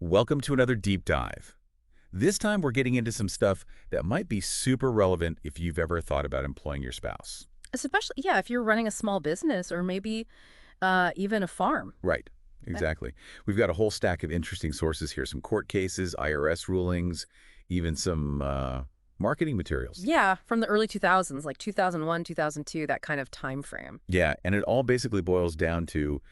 Welcome to another deep dive. This time we're getting into some stuff that might be super relevant if you've ever thought about employing your spouse. Especially, yeah, if you're running a small business or maybe even a farm. Right, Uh, exactly. We've got a whole stack of interesting sources here, some court cases, IRS rulings, even some marketing materials. Yeah, from the early 2000s, like 2001, 2002, that kind of time frame. Yeah, and it all basically boils down to,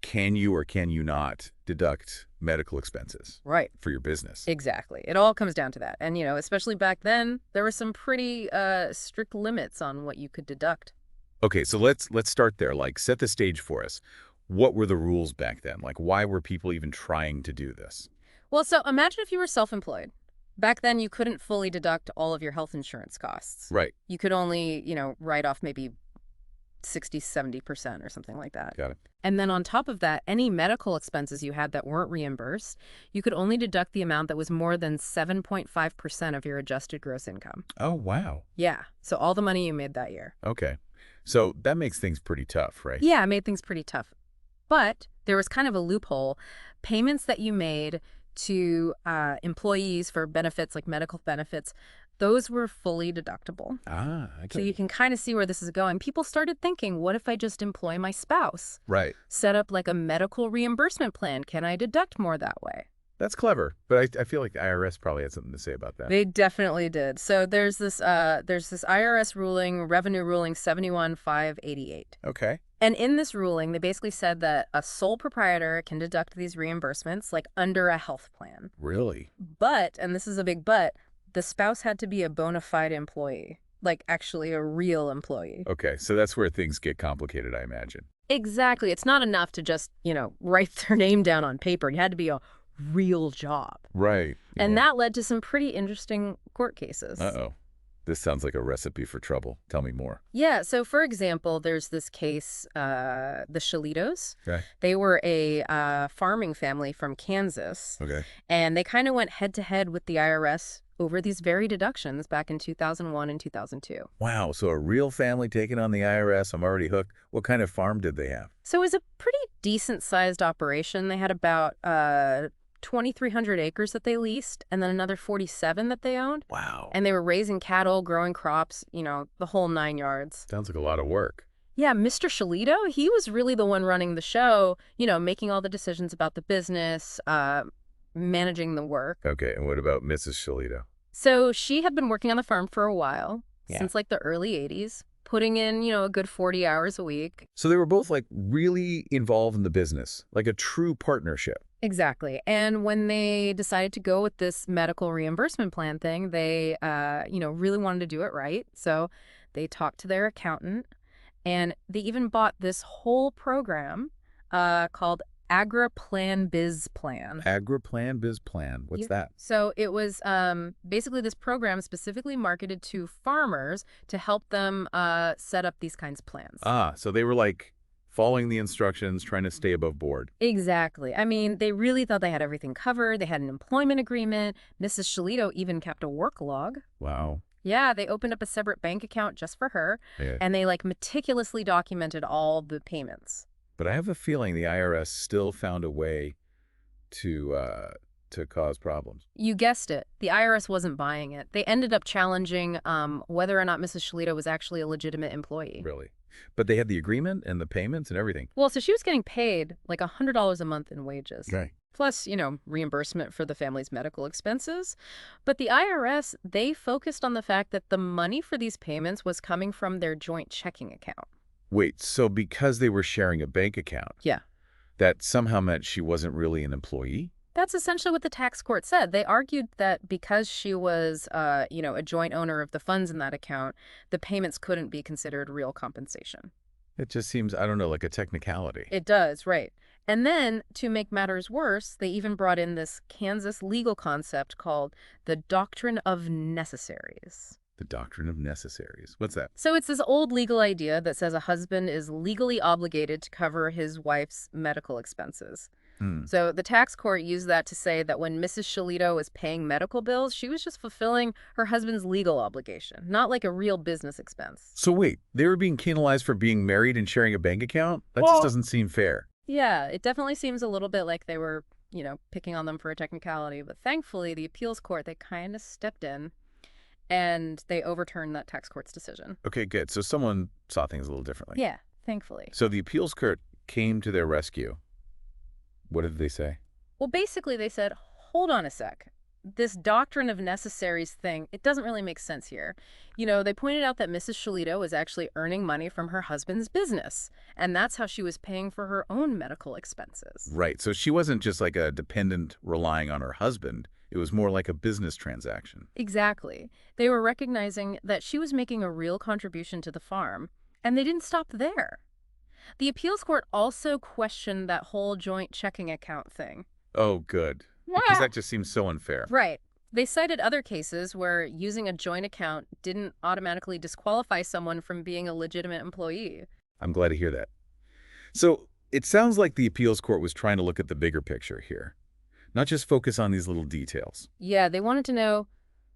can you or can you not deduct medical expenses Right. for your business? Exactly. It all comes down to that. And, especially back then, there were some pretty strict limits on what you could deduct. Okay, so let's start there. Like, set the stage for us. What were the rules back then? Like, why were people even trying to do this? Well, so imagine if you were self-employed. Back then, you couldn't fully deduct all of your health insurance costs. Right. You could only, write off maybe 60, 70% or something like that. Got it. And then on top of that, any medical expenses you had that weren't reimbursed, you could only deduct the amount that was more than 7.5% of your adjusted gross income. Oh, wow. Yeah, so all the money you made that year. Okay. So that makes things pretty tough, right? Yeah, it made things pretty tough. But there was kind of a loophole. Payments that you made to employees for benefits like medical benefits, those were fully deductible. Ah, So okay. you can kind of see where this is going. People started thinking, what if I just employ my spouse? Right. Set up like a medical reimbursement plan. Can I deduct more that way? That's clever, but I feel like the IRS probably had something to say about that. They definitely did. So there's this IRS ruling, Revenue Ruling 71588. Okay. And in this ruling, they basically said that a sole proprietor can deduct these reimbursements like under a health plan. Really? But, and this is a big but, the spouse had to be a bona fide employee, like actually a real employee. Okay, so that's where things get complicated, I imagine. Exactly. It's not enough to just, write their name down on paper. It had to be a real job. Right. And that led to some pretty interesting court cases. Uh-oh. This sounds like a recipe for trouble. Tell me more. Yeah, so for example, there's this case, the Shalitos. Okay. They were a farming family from Kansas, Okay. and they kind of went head-to-head with the IRS over these very deductions back in 2001 and 2002. Wow, so a real family taking on the IRS. I'm already hooked. What kind of farm did they have? So it was a pretty decent-sized operation. They had about 2,300 acres that they leased, and then another 47 that they owned. Wow. And they were raising cattle, growing crops, the whole 9 yards. Sounds like a lot of work. Yeah, Mr. Shalito, he was really the one running the show, making all the decisions about the business, managing the work. Okay, and what about Mrs. Shalito? So she had been working on the farm for a while, Yeah. since like the early 80s, putting in, a good 40 hours a week. So they were both like really involved in the business, like a true partnership. Exactly. And when they decided to go with this medical reimbursement plan thing, they, really wanted to do it right. So they talked to their accountant, and they even bought this whole program called Agri-Plan Biz Plan. Agri-Plan Biz Plan. What's Yeah. that? So it was basically this program specifically marketed to farmers to help them set up these kinds of plans. Ah, so they were like following the instructions, trying to stay above board. Exactly. I mean, they really thought they had everything covered. They had an employment agreement. Mrs. Shalito even kept a work log. Wow. Yeah, they opened up a separate bank account just for her, Yeah. and they meticulously documented all the payments. But I have a feeling the IRS still found a way to cause problems. You guessed it. The IRS wasn't buying it. They ended up challenging whether or not Mrs. Shalito was actually a legitimate employee. Really. But they had the agreement and the payments and everything. Well, so she was getting paid like $100 a month in wages. Okay. Plus, reimbursement for the family's medical expenses. But the IRS, they focused on the fact that the money for these payments was coming from their joint checking account. Wait, so because they were sharing a bank account, Yeah. that somehow meant she wasn't really an employee? That's essentially what the tax court said. They argued that because she was, a joint owner of the funds in that account, the payments couldn't be considered real compensation. It just seems, I don't know, like a technicality. It does, right. And then, to make matters worse, they even brought in this Kansas legal concept called the Doctrine of Necessaries. The doctrine of necessaries. What's that? So it's this old legal idea that says a husband is legally obligated to cover his wife's medical expenses. So the tax court used that to say that when Mrs. Shalito was paying medical bills, she was just fulfilling her husband's legal obligation, not like a real business expense. So wait, they were being penalized for being married and sharing a bank account? That just doesn't seem fair. Yeah, it definitely seems a little bit like they were picking on them for a technicality. But thankfully, the appeals court, they kind of stepped in and they overturned that tax court's decision. Okay, good. So someone saw things a little differently. Yeah, thankfully. So the appeals court came to their rescue. What did they say? Well, basically, they said, hold on a sec. This doctrine of necessaries thing, it doesn't really make sense here. They pointed out that Mrs. Shalito was actually earning money from her husband's business, and that's how she was paying for her own medical expenses. Right. So she wasn't just like a dependent relying on her husband. It was more like a business transaction. Exactly. They were recognizing that she was making a real contribution to the farm, and they didn't stop there. The appeals court also questioned that whole joint checking account thing. Oh, good. Because that just seems so unfair. Right. They cited other cases where using a joint account didn't automatically disqualify someone from being a legitimate employee. I'm glad to hear that. So it sounds like the appeals court was trying to look at the bigger picture here, not just focus on these little details. Yeah, they wanted to know,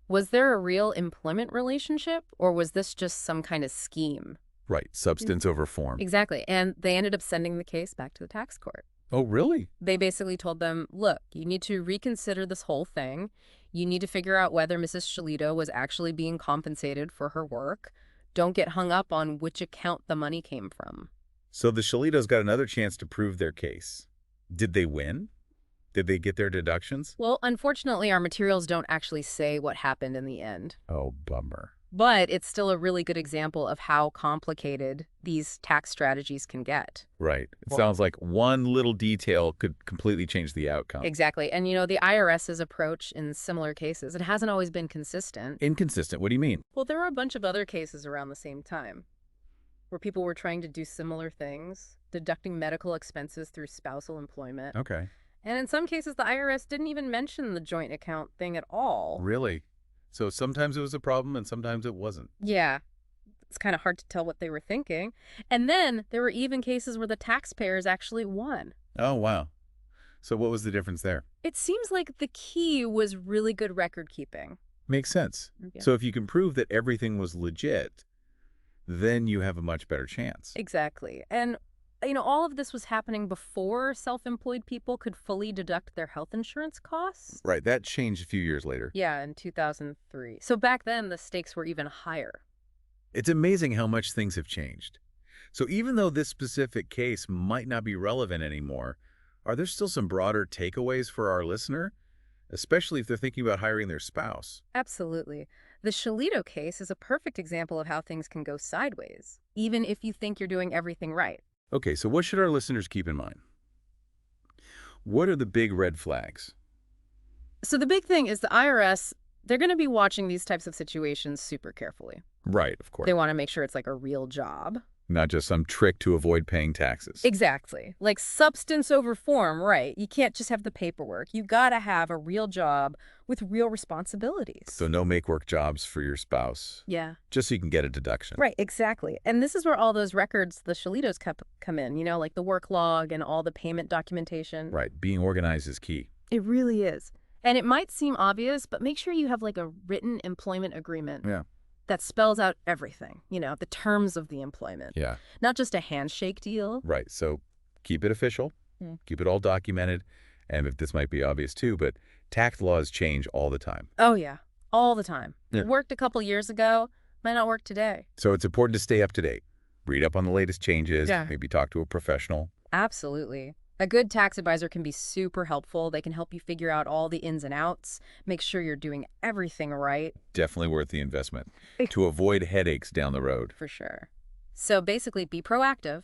was there a real employment relationship, or was this just some kind of scheme? Right. Substance over form. Exactly. And they ended up sending the case back to the tax court. Oh, really? They basically told them, look, you need to reconsider this whole thing. You need to figure out whether Mrs. Shalito was actually being compensated for her work. Don't get hung up on which account the money came from. So the Shalitos got another chance to prove their case. Did they win? Did they get their deductions? Well, unfortunately, our materials don't actually say what happened in the end. Oh, bummer. But it's still a really good example of how complicated these tax strategies can get. Right. It sounds like one little detail could completely change the outcome. Exactly. And, the IRS's approach in similar cases, it hasn't always been consistent. Inconsistent? What do you mean? Well, there were a bunch of other cases around the same time where people were trying to do similar things, deducting medical expenses through spousal employment. Okay. And in some cases, the IRS didn't even mention the joint account thing at all. Really? So sometimes it was a problem and sometimes it wasn't. Yeah. It's kind of hard to tell what they were thinking. And then there were even cases where the taxpayers actually won. Oh, wow. So what was the difference there? It seems like the key was really good record keeping. Makes sense. Yeah. So if you can prove that everything was legit, then you have a much better chance. Exactly. And, all of this was happening before self-employed people could fully deduct their health insurance costs. Right. That changed a few years later. Yeah, in 2003. So back then, the stakes were even higher. It's amazing how much things have changed. So even though this specific case might not be relevant anymore, are there still some broader takeaways for our listener, especially if they're thinking about hiring their spouse? Absolutely. The Shalito case is a perfect example of how things can go sideways, even if you think you're doing everything right. Okay, so what should our listeners keep in mind? What are the big red flags? So the big thing is the IRS, they're going to be watching these types of situations super carefully. Right, of course. They want to make sure it's like a real job. Not just some trick to avoid paying taxes. Exactly. Like substance over form, right? You can't just have the paperwork. You got to have a real job with real responsibilities. So no make-work jobs for your spouse. Yeah. Just so you can get a deduction. Right, exactly. And this is where all those records the Shalitos come in, like the work log and all the payment documentation. Right. Being organized is key. It really is. And it might seem obvious, but make sure you have like a written employment agreement. Yeah. That spells out everything, the terms of the employment. Yeah. Not just a handshake deal. Right. So keep it official. Keep it all documented. And if this might be obvious too, but tax laws change all the time. Oh, yeah. All the time. Yeah. It worked a couple years ago. Might not work today. So it's important to stay up to date. Read up on the latest changes. Yeah. Maybe talk to a professional. Absolutely. A good tax advisor can be super helpful. They can help you figure out all the ins and outs, make sure you're doing everything right. Definitely worth the investment to avoid headaches down the road. For sure. So basically, be proactive,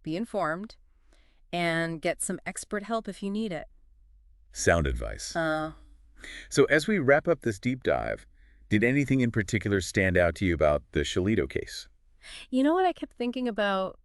be informed, and get some expert help if you need it. Sound advice. So as we wrap up this deep dive, did anything in particular stand out to you about the Shalito case? You know what I kept thinking about?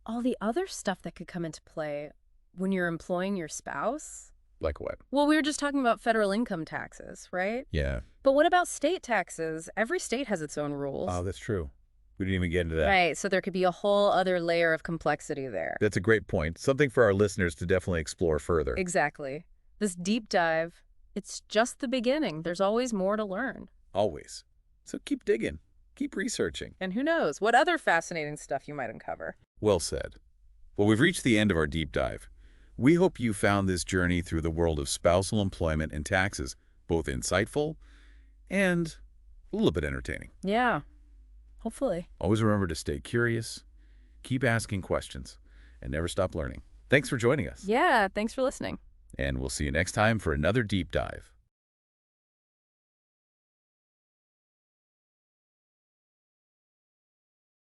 All the other stuff that could come into play when you're employing your spouse. Like what? Well, we were just talking about federal income taxes, right? Yeah. But what about state taxes? Every state has its own rules. Oh, that's true. We didn't even get into that. Right, so there could be a whole other layer of complexity there. That's a great point. Something for our listeners to definitely explore further. Exactly. This deep dive, it's just the beginning. There's always more to learn. Always. So keep digging. Keep researching. And who knows what other fascinating stuff you might uncover. Well said. Well, we've reached the end of our deep dive. We hope you found this journey through the world of spousal employment and taxes both insightful and a little bit entertaining. Yeah, hopefully. Always remember to stay curious, keep asking questions, and never stop learning. Thanks for joining us, Yeah, thanks for listening. and we'll see you next time for another deep dive.